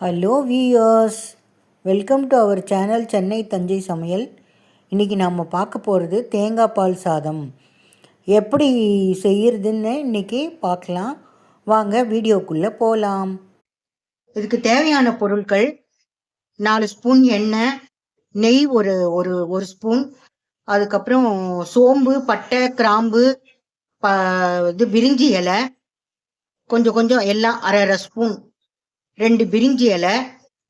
Hello viewers, welcome to our channel Chennai Thanjai Samayal. இன்றைக்கி நம்ம பார்க்க போகிறது தேங்காய் பால் சாதம் எப்படி செய்கிறதுன்னு இன்றைக்கி பார்க்கலாம். வாங்க வீடியோக்குள்ளே போகலாம். இதுக்கு தேவையான பொருட்கள் 4 ஸ்பூன் எண்ணெய், நெய் ஒரு ஒரு ஒரு ஸ்பூன், அதுக்கப்புறம் சோம்பு, பட்டை, கிராம்பு, பிரிஞ்சி இலை கொஞ்சம் கொஞ்சம் எல்லாம் அரை ஸ்பூன், 2 பிரிஞ்சி இலை,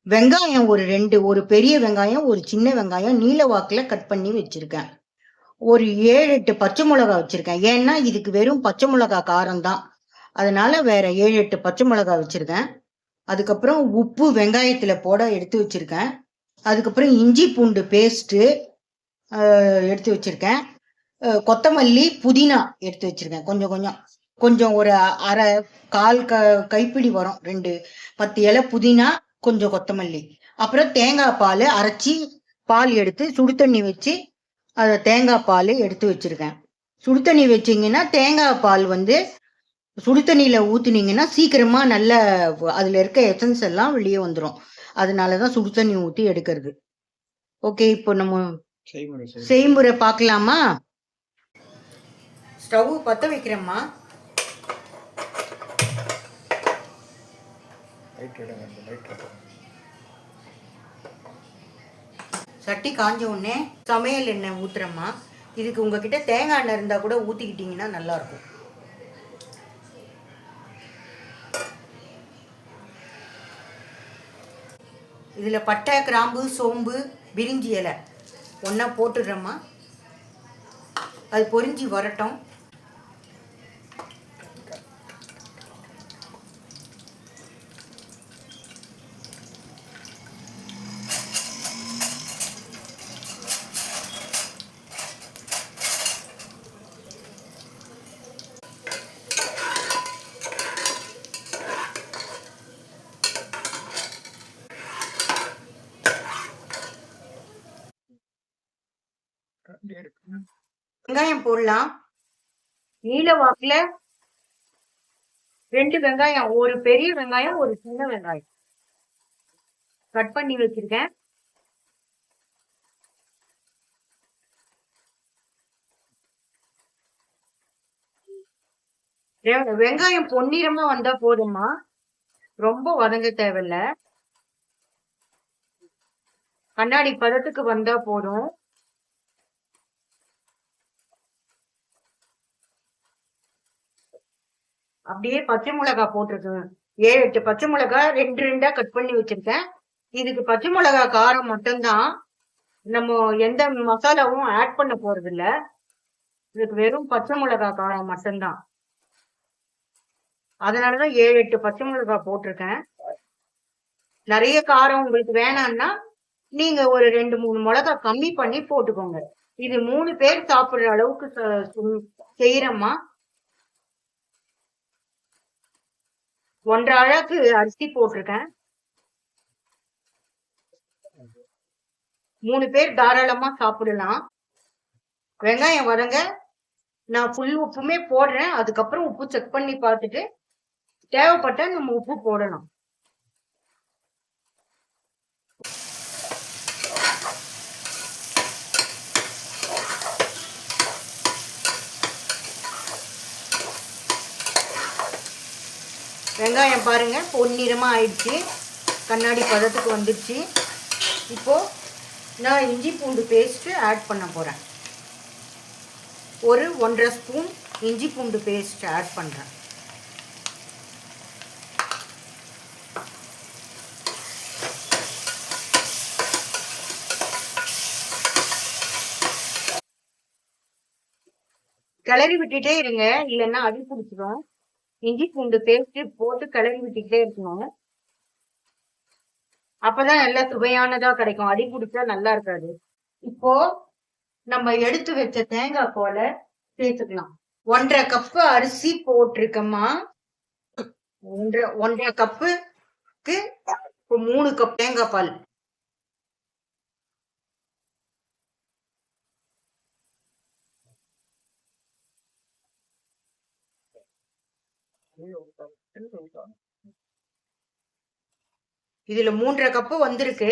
வெங்காயம் ஒரு பெரிய வெங்காயம், ஒரு சின்ன வெங்காயம் நீல வாக்கில் கட் பண்ணி வச்சிருக்கேன். ஒரு 7-8 பச்சை மிளகா வச்சிருக்கேன். ஏன்னா இதுக்கு வெறும் பச்சை மிளகா காரம் தான், அதனால வேற 7-8 பச்சை மிளகா வச்சிருக்கேன். அதுக்கப்புறம் உப்பு வெங்காயத்துல போட எடுத்து வச்சிருக்கேன். அதுக்கப்புறம் இஞ்சி பூண்டு பேஸ்ட்டு எடுத்து வச்சிருக்கேன். கொத்தமல்லி, புதினா எடுத்து வச்சிருக்கேன். கொஞ்சம் கொஞ்சம் கொஞ்சம் ஒரு அரை கால் கைப்பிடி வரும், 10 இலை புதினா, கொஞ்சம் கொத்தமல்லி. அப்புறம் தேங்காய் பால் அரைச்சி பால் எடுத்து சுடு தண்ணி வச்சு அதை தேங்காய் பால் எடுத்து வச்சிருக்கேன். சுடு தண்ணி வச்சிங்கன்னா தேங்காய் பால் சுடு தண்ணியில் ஊற்றுனீங்கன்னா சீக்கிரமா நல்ல அதில் இருக்க எசன்ஸ் எல்லாம் வெளியே வந்துடும். அதனால தான் சுடு தண்ணி ஊற்றி எடுக்கிறது. ஓகே, இப்போ நம்ம செய்முறை பார்க்கலாமா? ஸ்டவ் பற்ற வைக்கிறேம்மா. சட்டி காஞ்ச உடனே சமையல் எண்ணெய் ஊத்துறேம்மா. இதுக்கு உங்ககிட்ட தேங்காய் எண்ணெய் இருந்தால் கூட ஊற்றிக்கிட்டிங்கன்னா நல்லாயிருக்கும். இதில் பட்டை, கிராம்பு, சோம்பு, பிரிஞ்சி இலை ஒன்றா போட்டுடுறேம்மா. அது பொரிஞ்சி வரட்டும். வெங்காயம் போடலாம். நீல வாக்குல 2 வெங்காயம், ஒரு பெரிய வெங்காயம், ஒரு சின்ன வெங்காயம் கட் பண்ணி வச்சிருக்கேன். வெங்காயம் பொன்னிறமா வந்தா போதுமா, ரொம்ப வதங்க தேவையில்ல. கண்ணாடி பதத்துக்கு வந்தா போதும். அப்படியே பச்சை மிளகா போட்டிருக்கேன். 7-8 பச்சை மிளகா 2 கட் பண்ணி வச்சிருக்கேன். இதுக்கு பச்சை மிளகா காரம் மட்டும்தான், நம்ம எந்த மசாலாவும் ஆட் பண்ண போறது இல்ல. இதுக்கு வெறும் பச்சை மிளகா காரம் மட்டும்தான். அதனாலதான் 7-8 பச்சை மிளகா போட்டிருக்கேன். நிறைய காரம் உங்களுக்கு வேணாம்னா நீங்க ஒரு 2-3 மிளகா கம்மி பண்ணி போட்டுக்கோங்க. இது 3 பேர் சாப்பிடுற அளவுக்கு செய்யறோமா. 1.5 அழகு அரிசி போட்டிருக்கேன். 3 பேர் தாராளமா சாப்பிடலாம். வெங்காயம் வதங்க நான் ஃபுல் உப்புமே போடுறேன். அதுக்கப்புறம் உப்பு செக் பண்ணி பார்த்துட்டு தேவைப்பட்டா நம்ம உப்பு போடணும். வெங்காயம் பாருங்க பொன்னிறமா ஆயிடுச்சு, கண்ணாடி பதத்துக்கு வந்துடுச்சு. இப்போ நான் இஞ்சி பூண்டு பேஸ்ட் ஆட் பண்ண போறேன். ஒரு 1.5 ஸ்பூன் இஞ்சி பூண்டு பேஸ்ட் ஆட் பண்றேன். கிளறி விட்டுட்டே இருங்க, இல்லைன்னா அடி பிடிச்சிடும். இஞ்சி பூண்டு பேஸ்ட் போட்டு கிளறி விட்டுக்கிட்டே இருக்கணும். அப்பதான் நல்லா சுவையானதா கிடைக்கும். அடி பிடிச்சா நல்லா இருக்காது. இப்போ நம்ம எடுத்து வச்ச தேங்காய் பாலை சேர்த்துக்கலாம். 1.5 கப்பு அரிசி போட்டிருக்கம்மா. 1.5 கப்புக்கு 3 கப் தேங்காய் பால். இதுல 3.5 கப்பு வந்திருக்கு.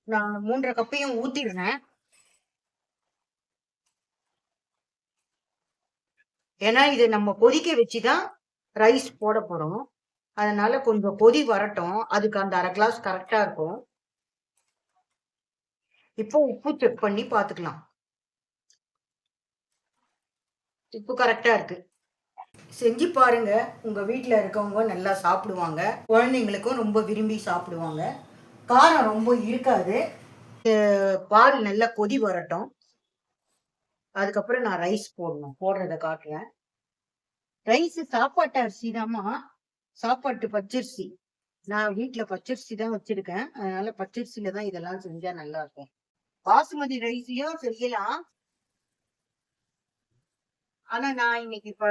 நான் 3.5 கப்பையும் ஊத்திடுறேன். ஏன்னா இது நம்ம கொதிக்க வச்சுதான் ரைஸ் போட போறோம். அதனால கொஞ்சம் கொதி வரட்டும். அதுக்கு அந்த 1/2 கிளாஸ் கரெக்டா இருக்கும். இப்போ உப்பு செக் பண்ணி பாத்துக்கலாம். உப்பு கரெக்டா இருக்கு. செஞ்சு பாருங்க. உங்க வீட்ல இருக்கவங்க நல்லா சாப்பிடுவாங்க. குழந்தைங்களுக்கும் ரொம்ப விரும்பி சாப்பிடுவாங்க. காரம் ரொம்ப இருக்காது. பால் நல்லா கொதி வரட்டும். அதுக்கப்புறம் நான் ரைஸ் போடுறத காட்டுறேன். ரைஸ் சாப்பாட்டு அரிசி தாம்மா. சாப்பாட்டு பச்சரிசி. நான் வீட்ல பச்சரிசி தான் வச்சிருக்கேன். அதனால பச்சரிசியில தான் இதெல்லாம் செஞ்சா நல்லா இருக்கும். பாசுமதி ரைஸையும் செய்யலாம். ஆனா நான் இன்னைக்கு இப்ப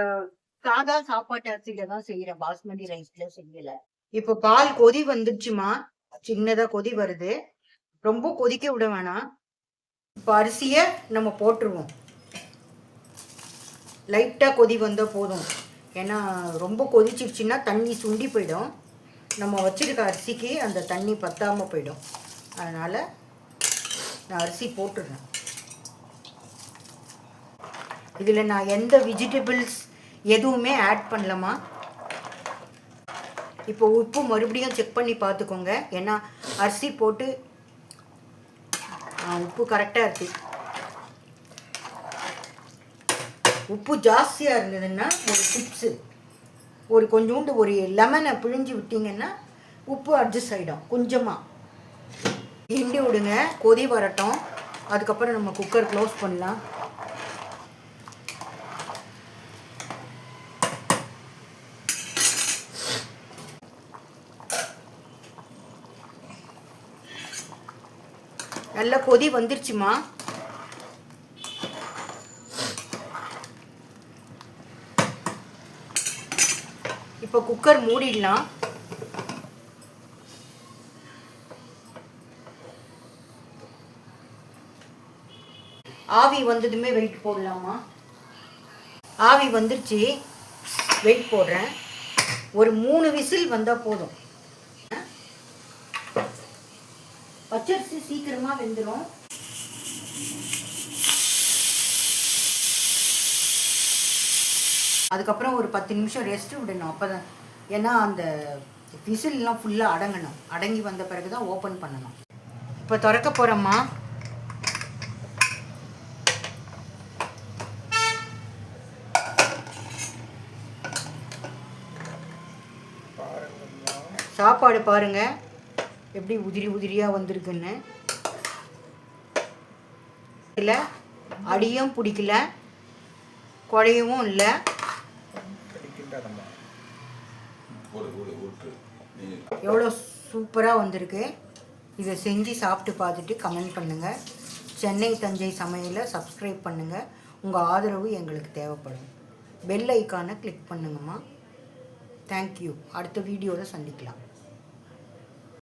சாதா சாப்பாட்டு அரிசியில தான் செய்யறேன். பாஸ்மதி ரைஸ்ல செய்யல. இப்ப பால் கொதி வந்துருச்சுமா. சின்னதா கொதி வருது. ரொம்ப கொதிக்க விட வேணாம். இப்ப அரிசிய நம்ம போட்டுருவோம். லைட்டா கொதி வந்தா போதும். ஏன்னா ரொம்ப கொதிச்சிருச்சுன்னா தண்ணி சுண்டி போயிடும். நம்ம வச்சிருக்க அரிசிக்கு அந்த தண்ணி பத்தாம போயிடும். அதனால நான் அரிசி போட்டுடுறேன். இதுல நான் எந்த வெஜிடபிள்ஸ் எதுவுமே ஆட் பண்ணலமா. இப்போ உப்பு மறுபடியும் செக் பண்ணி பார்த்துக்கோங்க. ஏன்னா அரிசி போட்டு உப்பு கரெக்டாக இருக்கு. உப்பு ஜாஸ்தியாக இருந்ததுன்னா ஒரு டிப்ஸு, ஒரு கொஞ்சோண்டு ஒரு லெமனை பிழிஞ்சு விட்டீங்கன்னா உப்பு அட்ஜஸ்ட் ஆகிடும். கொஞ்சமாக கிண்டி விடுங்க. கொதி வரட்டும். அதுக்கப்புறம் நம்ம குக்கர் க்ளோஸ் பண்ணலாம். நல்லா கொதி வந்துருச்சுமா. இப்போ குக்கர் மூடிடலாம். ஆவி வந்ததுமே வெயிட் போடலாமா. ஆவி வந்துருச்சு. வெயிட் போடுறேன். ஒரு 3 விசில் வந்தால் போதும். பச்சரிசி சீக்கிரமா வெந்துடும். அதுக்கப்புறம் ஒரு 10 நிமிஷம் ரெஸ்ட் விடணும். அப்போதான், ஏன்னா அந்த விசில்லாம் ஃபுல்லாக அடங்கணும். அடங்கி வந்த பிறகு தான் ஓப்பன் பண்ணணும். இப்போ திறக்க போகிறோம்மா. சாப்பாடு பாருங்க எப்படி உதிரி உதிரியாக வந்திருக்குன்னு. இல்லை அடியும் பிடிக்கல, குழையவும் இல்லை. எவ்வளோ சூப்பராக வந்திருக்கு. இதை செஞ்சு சாப்பிட்டு பார்த்துட்டு கமெண்ட் பண்ணுங்கள். சென்னை தஞ்சை சமையலை சப்ஸ்கிரைப் பண்ணுங்கள். உங்கள் ஆதரவு எங்களுக்கு தேவைப்படும். பெல் ஐக்கானை கிளிக் பண்ணுங்கம்மா. தேங்க்யூ. அடுத்த வீடியோவில் சந்திக்கலாம்.